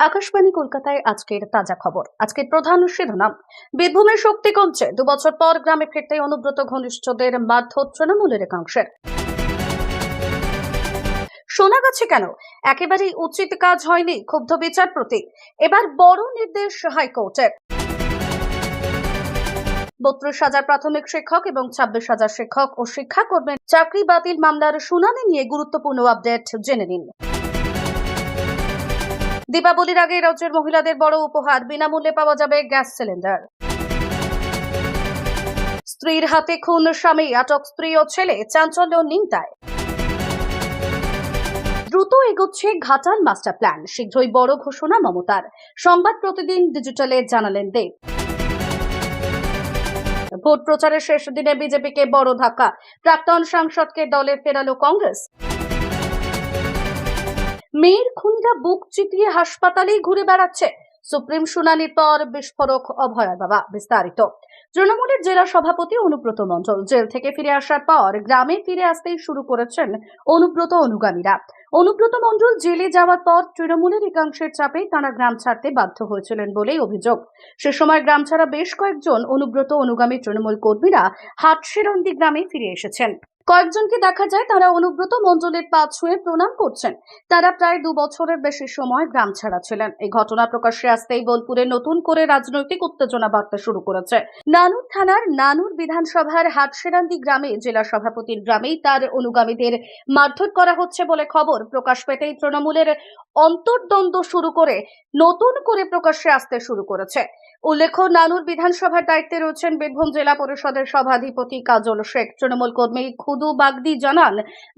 আকাশবাণী কলকাতায় আজকের তাজা খবর। আজকের প্রধান শিরোনাম, বীরভূমের শক্তি কমছে, 2 বছর পর গ্রামে ফিরতে অনুব্রত ঘনিষ্ঠদের মারধর তৃণমূলের একাংশের। শোনা গেছে কেন একেবারেই উচিত কাজ হয়নি, ক্ষুব্ধ বিচারপতি। এবার বড় নির্দেশ হাইকোর্টের। 32,000 প্রাথমিক শিক্ষক এবং 26,000 শিক্ষক ও শিক্ষাকর্মীর চাকরি বাতিল মামলার শুনানি নিয়ে গুরুত্বপূর্ণ আপডেট জেনে নিন। দীপাবলির আগে রাজ্যের মহিলাদের বড় উপহার, বিনামূল্যে পাওয়া যাবে গ্যাস সিলিন্ডার। স্ত্রীর হাতে খুন স্বামী, আটক স্ত্রী ও ছেলে, চাঞ্চল্য নিমতায়। দ্রুত এগোচ্ছে ঘাটাল মাস্টার প্ল্যান, শীঘ্রই বড় ঘোষণা মমতার। সংবাদ প্রতিদিন ডিজিটালে জানালেন দেব। ভোট প্রচারের শেষ দিনে বিজেপিকে বড় ধাক্কা, প্রাক্তন সাংসদকে দলে ফেরালো কংগ্রেস। মেয়ের খুনিরা বুক চিতিয়ে হাসপাতালেই ঘুরে বেড়াচ্ছে, সুপ্রিম শুনানির পর বিস্ফোরক অভয়ার বাবা। বিস্তারিত। তৃণমূলের জেলা সভাপতি অনুব্রত মণ্ডল জেল থেকে ফিরে আসার পর গ্রামে ফিরে আসতেই শুরু করেছেন অনুব্রত অনুগামীরা। অনুব্রত মণ্ডল জেলে যাওয়ার পর তৃণমূলের একাংশের চাপে তাঁরা গ্রাম ছাড়তে বাধ্য হয়েছিলেন বলেই অভিযোগ। সে সময় গ্রাম ছাড়া বেশ কয়েকজন অনুব্রত অনুগামী তৃণমূল কর্মীরা হাটশিরন্দি গ্রামে ফিরে এসেছেন। কয়েকজনকে দেখা যায় তারা অনুব্রত মণ্ডলের পা ছুঁয়ে প্রণাম করছেন। তারা প্রায় 2 বছরের বেশি সময় গ্রাম ছাড়া ছিলেন। এই ঘটনা প্রকাশ্যে আসতেই বোলপুরে নতুন করে রাজনৈতিক উত্তেজনা বাড়তে শুরু করেছে। নানুর থানার নানুর বিধানসভার হাটশিরান্দি গ্রামে জেলা সভাপতির গ্রামেই তার অনুগামীদের মারধর করা হচ্ছে বলে খবর প্রকাশ পেতেই তৃণমূলের অন্তর্দ্বন্দ্ব শুরু করে নতুন করে প্রকাশ্যে আসতে শুরু করেছে। উল্লেখ্য, নানুর বিধানসভার দায়িত্বে রয়েছেন বীরভূম জেলা পরিষদের সভাধিপতি কাজল শেখ। তৃণমূল কর্মী খুদু বাগদি জানান,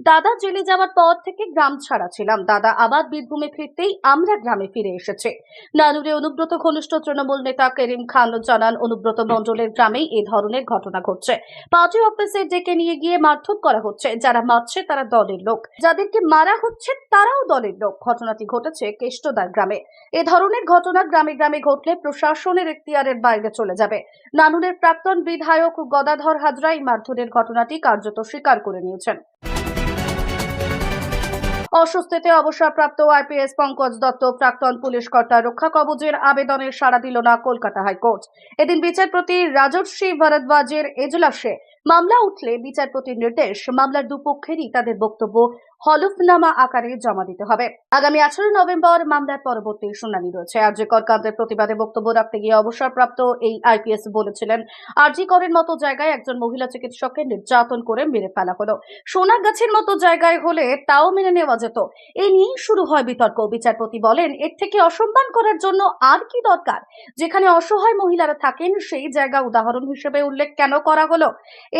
দাদা জেলে যাওয়ার পর থেকে গ্রাম ছাড়া ছিলাম, দাদা আবার বীরভূমে ফিরতেই আমরা গ্রামে ফিরে এসেছে। নানুরে অনুব্রত ঘনিষ্ঠ তৃণমূল নেতা করিম খান জানান, অনুব্রত মণ্ডলের গ্রামেই এই ধরনের ঘটনা ঘটছে। পার্টি অফিসে ডেকে নিয়ে গিয়ে মারধর করা হচ্ছে, যারা মারছে তারা দলের লোক, যাদেরকে মারা হচ্ছে তারাও দলের লোক। ঘটনাটি ঘটেছে কেষ্টদার গ্রামে। এ ধরনের ঘটনা গ্রামে গ্রামে ঘটলে প্রশাসনের এখতিয়ারের বাইরে চলে যাবে। নানুরের প্রাক্তন বিধায়ক গদাধর হাজরা এই মারধরের ঘটনাটি কার্যত স্বীকার করে নিয়েছেন। অস্বস্তিতে অবসরপ্রাপ্ত আইপিএস পঙ্কজ দত্ত প্রাক্তন পুলিশ কর্তা রক্ষা কবচের আবেদনের সাড়া দিল না কলকাতা হাইকোর্ট। এদিন বিচারপতি রাজর্ষি ভরদ্বাজের এজলাসে মামলা উঠলে বিচারপতির নির্দেশ, মামলার দুপক্ষেরই তাদের বক্তব্য হলফনামা আকারে জমা দিতে হবে। আগামী 18 নভেম্বর মামলার পরবর্তী শুনানি রয়েছে। আরজি কর কাণ্ডের প্রতিবাদে বক্তব্য রাখতে গিয়ে অবসরপ্রাপ্ত এই আইপিএস বলেছিলেন, আরজি করের মতো জায়গায় একজন মহিলা চিকিৎসককে নির্যাতন করে মেরে ফেলা হলো, সোনাগাছির মতো জায়গায় হলে তাও মেনে নেওয়া যেত। এ নিয়েই শুরু হয় বিতর্ক। বিচারপতি বলেন, এর থেকে অসম্মান করার জন্য আর কি দরকার? যেখানে অসহায় মহিলারা থাকেন সেই জায়গা উদাহরণ হিসেবে উল্লেখ কেন করা হলো?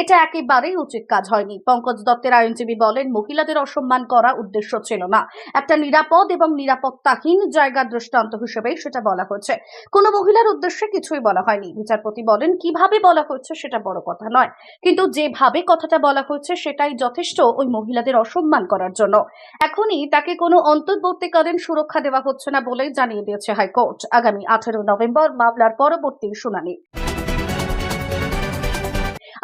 এটা একেবারেই উচিত কাজ হয়নি। পঙ্কজ দত্তের আইনজীবী বলেন, মহিলাদের অসম্মান করা উদ্দেশ্য ছিল না, একটা নিরাপদ এবং নিরাপত্তাহীন জায়গার দৃষ্টান্ত হিসেবেই সেটা বলা হয়েছে, কোনো মহিলার উদ্দেশ্যে কিছুই বলা হয়নি। বিচারপতি বলেন, কিভাবে বলা হয়েছে সেটা বড় কথা নয়, কিন্তু যেভাবে কথাটা বলা হয়েছে সেটাই যথেষ্ট ওই মহিলাদের অসম্মান করার জন্য। এখনই তাকে কোনো অন্তর্বর্তীকালীন সুরক্ষা দেওয়া হচ্ছে না বলেই জানিয়ে দিয়েছে হাইকোর্ট। আগামী 18 নভেম্বর মামলার পরবর্তী শুনানি।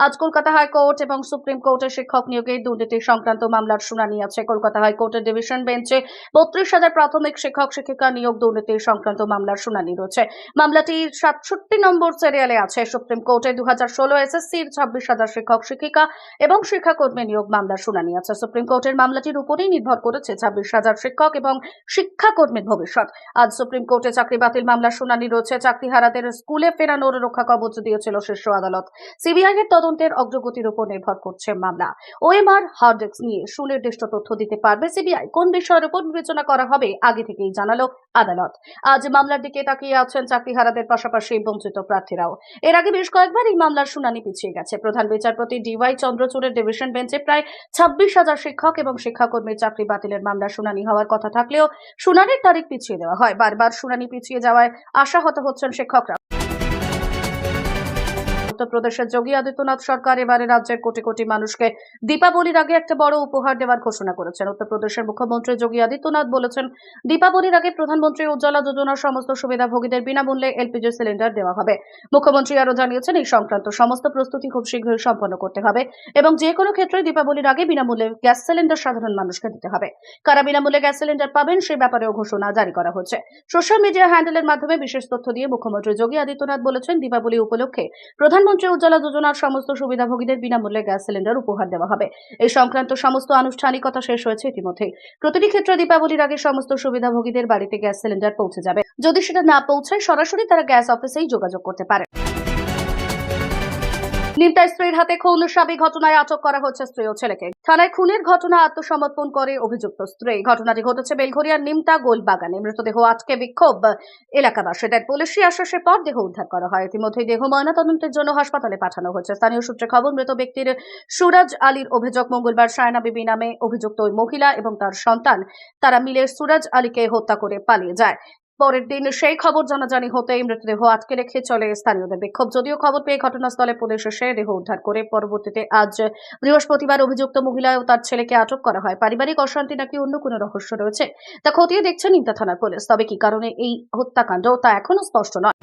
আজ কলকাতা হাইকোর্ট এবং সুপ্রিম কোর্টে শিক্ষক নিয়োগের দুর্নীতি সংক্রান্ত মামলার শুনানি আছে। কলকাতা হাইকোর্টের ডিভিশন বেঞ্চে 32,000 প্রাথমিক শিক্ষক শিক্ষিকা নিয়োগ দুর্নীতি সংক্রান্ত মামলার শুনানি রয়েছে। মামলাটি 67 নম্বর সিরিয়ালে আছে। সুপ্রিম কোর্টে 2016 এসএসসির 26,000 শিক্ষক শিক্ষিকা এবং শিক্ষাকর্মী নিয়োগ মামলার শুনানি আছে। সুপ্রিম কোর্টের মামলাটির উপরেই নির্ভর করেছে 26,000 শিক্ষক এবং শিক্ষাকর্মীর ভবিষ্যৎ। আজ সুপ্রিম কোর্টে চাকরি বাতিল মামলার শুনানি রয়েছে। চাকরিহারাদের স্কুলে ফেরানোর রক্ষা কবচ দিয়েছিল শীর্ষ আদালত। সিবিআই এর তদন্তের অগ্রগতির উপর নির্ভর করছে মামলা। ওএমআর হার্ড ডিস্ক নিয়ে সুনির্দিষ্ট তথ্য দিতে পারবে সিবিআই। কোন বিষয়ের উপর বিবেচনা করা হবে আগে থেকেই জানালো আদালত। আজ মামলার দিকে তাকিয়ে আছেন চাকরিহারাদের পাশাপাশি বঞ্চিত প্রার্থীরাও। এর আগে বেশ কয়েকবার এই মামলার শুনানি পিছিয়ে গেছে। প্রধান বিচারপতি ডিওয়াই চন্দ্রচূড়ের ডিভিশন বেঞ্চে প্রায় 26,000 শিক্ষক এবং শিক্ষাকর্মীর চাকরি বাতিলের মামলার শুনানি হওয়ার কথা থাকলেও শুনানির তারিখ পিছিয়ে দেওয়া হয়। বারবার শুনানি পিছিয়ে যাওয়ায় আশাহত হচ্ছেন শিক্ষকরা। উত্তরপ্রদেশের যোগী আদিত্যনাথ সরকার এবারে রাজ্যের কোটি কোটি মানুষকে দীপাবলির আগে একটা বড় উপহার দেওয়ার ঘোষণা করেছেন। উত্তরপ্রদেশের মুখ্যমন্ত্রী যোগী আদিত্যনাথ বলেছেন, দীপাবলির আগে প্রধানমন্ত্রী উজ্জ্বলা যোজনার সমস্ত সুবিধাভোগীদের বিনামূল্যে এলপিজি সিলিন্ডার দেওয়া হবে। মুখ্যমন্ত্রী আরও জানিয়েছেন, এই সংক্রান্ত সমস্ত প্রস্তুতি খুব শীঘ্রই সম্পন্ন করতে হবে এবং যে কোনো ক্ষেত্রে দীপাবলির আগে বিনামূল্যে গ্যাস সিলিন্ডার সাধারণ মানুষকে দিতে হবে। কারা বিনামূল্যে গ্যাস সিলিন্ডার পাবেন সে ব্যাপারেও ঘোষণা জারি করা হচ্ছে। সোশ্যাল মিডিয়া হ্যান্ডেলের মাধ্যমে বিশেষ তথ্য দিয়ে মুখ্যমন্ত্রী যোগী আদিত্যনাথ বলেছেন, দীপাবলি উপলক্ষে প্রধানমন্ত্রী উজ্জ্বলা যোজনার সমস্ত সুবিধাভোগীদের বিনামূল্যে গ্যাস সিলিন্ডার উপহার দেওয়া হবে। এই সংক্রান্ত সমস্ত আনুষ্ঠানিকতা শেষ হয়েছে ইতিমধ্যেই। প্রতিটি ক্ষেত্রে দীপাবলির আগে সমস্ত সুবিধাভোগীদের বাড়িতে গ্যাস সিলিন্ডার পৌঁছে যাবে। যদি সেটা না পৌঁছায়, সরাসরি তারা গ্যাস অফিসেই যোগাযোগ করতে পারে। নিমতা স্ত্রীর হাতে খুন, স্বামী ঘটনায় আটক করা হচ্ছে স্ত্রী ও ছেলেকে। থানায় খুনের ঘটনা আত্মসমর্পণ করে অভিযুক্ত স্ত্রী। ঘটনাটি ঘটেছে বেলঘরিয়ার নিমতা গোলবাগানে। মৃতদেহ আটকে বিক্ষোভ এলাকাবাসীদের। পুলিশি আশ্বাসের পর দেহ উদ্ধার করা হয়। ইতিমধ্যেই দেহ ময়নাতদন্তের জন্য হাসপাতালে পাঠানো হয়েছে। স্থানীয় সূত্রে খবর, মৃত ব্যক্তির সুরাজ আলীর অভিযোগ, মঙ্গলবার সায়না বিবি নামে অভিযুক্ত ওই মহিলা এবং তার সন্তান তারা মিলে সুরাজ আলীকে হত্যা করে পালিয়ে যায়। পরের দিন সেই খবর জানাজানি হতেই মৃতদেহ আটকে রেখে চলে স্থানীয়দের বিক্ষোভ। যদিও খবর পেয়ে ঘটনাস্থলে পুলিশ এসে দেহ উদ্ধার করে পরবর্তীতে আজ বৃহস্পতিবার অভিযুক্ত মহিলা ও তার ছেলেকে আটক করা হয়। পারিবারিক অশান্তি নাকি অন্য কোনো রহস্য রয়েছে তা খতিয়ে দেখছে নিমতা থানার পুলিশ। তবে কি কারণে এই হত্যাকাণ্ড তা এখনো স্পষ্ট নয়।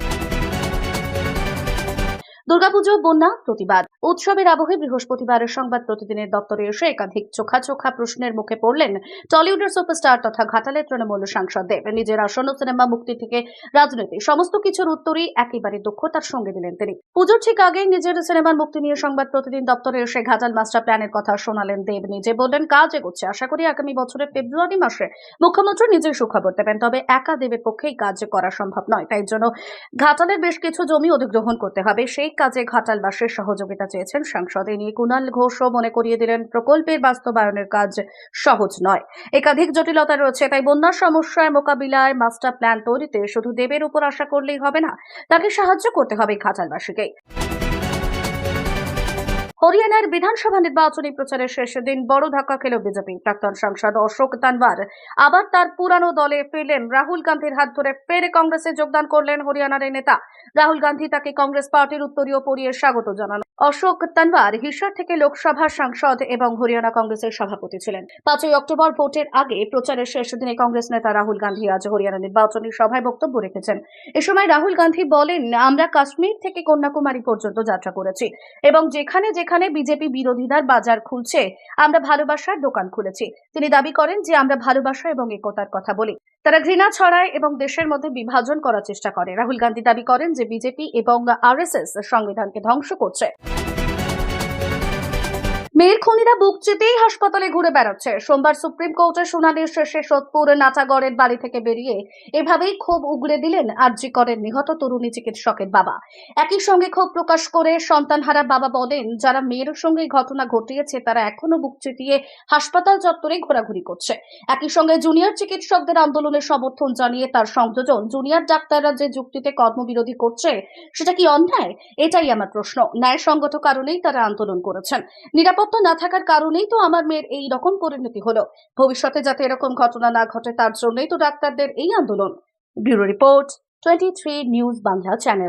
দুর্গাপুজো, বন্যা, প্রতিবাদ, উৎসবের আবহে বৃহস্পতিবারের সংবাদ প্রতিদিনের দপ্তরে এসে একাধিক চোখা প্রশ্নের মুখে পড়লেন টলিউডের সুপারস্টার তথা ঘাটালের তৃণমূল সাংসদ দেব। নিজের আসন্ন সিনেমা মুক্তি থেকে রাজনীতি সমস্ত কিছুর উত্তরই একেবারে দক্ষতার সঙ্গে দিলেন তিনি। পুজোর ঠিক আগে নিজের সিনেমার মুক্তি নিয়ে সংবাদ প্রতিদিন দপ্তরে এসে ঘাটাল মাস্টার প্ল্যানের কথা শোনালেন দেব। নিজে বললেন, কাজ এগোচ্ছে, আশা করি আগামী বছরের ফেব্রুয়ারি মাসে মুখ্যমন্ত্রী নিজেই সুখবর দেবেন। তবে একা দেবের পক্ষেই কাজ করা সম্ভব নয়, তাই জন্য ঘাটালের বেশ কিছু জমি অধিগ্রহণ করতে হবে। সেই কাজে ঘাটালবাসীর সহযোগিতা চেয়েছেন সাংসদ। এ নিয়ে কুণাল ঘোষও মনে করিয়ে দিলেন, প্রকল্পের বাস্তবায়নের কাজ সহজ নয়, একাধিক জটিলতা রয়েছে। তাই বন্যার সমস্যার মোকাবিলায় মাস্টার প্ল্যান তৈরিতে শুধু দেবের উপর আশা করলেই হবে না, তাকে সাহায্য করতে হবে ঘাটালবাসীকে। হরিয়ানার বিধানসভা নির্বাচনী প্রচারের শেষ দিন বড় ধাক্কা খেল বিজেপি। প্রাক্তন সাংসদ অশোক তানওয়ার আবার তার পুরানো দলে ফিরলেন। রাহুল গান্ধীর হাত ধরে ফের কংগ্রেসে যোগদান করলেন হরিয়ানার এই নেতা। রাহুল গান্ধী তাকে কংগ্রেস পার্টির উত্তরীয় পরিয়ে স্বাগত জানান। অশোক তানওয়ার হিসার থেকে লোকসভার সাংসদ এবং হরিয়ানা কংগ্রেসের সভাপতি ছিলেন। 5ই অক্টোবর ভোটের আগে প্রচারের শেষ দিনে কংগ্রেস নেতা রাহুল গান্ধী আজ হরিয়ানা নির্বাচনী সভায় বক্তব্য রেখেছেন। এ সময় রাহুল গান্ধী বলেন, আমরা কাশ্মীর থেকে কন্যাকুমারী পর্যন্ত যাত্রা করেছি এবং যেখানে যেখানে বিজেপি বিরোধীদের বাজার খুলছে আমরা ভালোবাসার দোকান খুলেছি। তিনি দাবি করেন যে আমরা ভালোবাসা এবং একতার কথা বলি, তারা ঘৃণা ছড়ায় এবং দেশের মধ্যে বিভাজন করার চেষ্টা করে। রাহুল গান্ধী দাবি করেন যে বিজেপি এবং আরএসএস সংবিধানকে ধ্বংস করছে। মেয়ের খুনিরা বুক চিতিয়েই হাসপাতালে ঘুরে বেড়াচ্ছে। সোমবার সুপ্রিম কোর্টের শুনানির শেষে সোদপুর নাচাগড়ের বাড়ি থেকে বেরিয়ে এভাবেই ক্ষোভ উগরে দিলেন আরজি করের নিহত তরুণী চিকিৎসকের বাবা। একই সঙ্গে ক্ষোভ প্রকাশ করে সন্তানহারা বাবা বলেন, যারা মেয়ের সঙ্গে ঘটনা ঘটিয়েছে তারা এখনো বুক চিতিয়ে হাসপাতাল চত্বরে ঘোরাঘুরি করছে। একই সঙ্গে জুনিয়র চিকিৎসকদের আন্দোলনের সমর্থন জানিয়ে তার সংযোজন, জুনিয়র ডাক্তাররা যে যুক্তিতে কর্মবিরোধী করছে সেটা কি অন্যায়? এটাই আমার প্রশ্ন। ন্যায়সঙ্গত কারণেই তারা আন্দোলন করেছেন, নিরাপত্তা না থাকার কারণেই তো আমার মেয়ের এই রকম পরিণতি হলো। ভবিষ্যতে যাতে এরকম ঘটনা না ঘটে তার জন্যই তো ডাক্তারদের এই আন্দোলন। Bureau report, 23 news Bangla channel.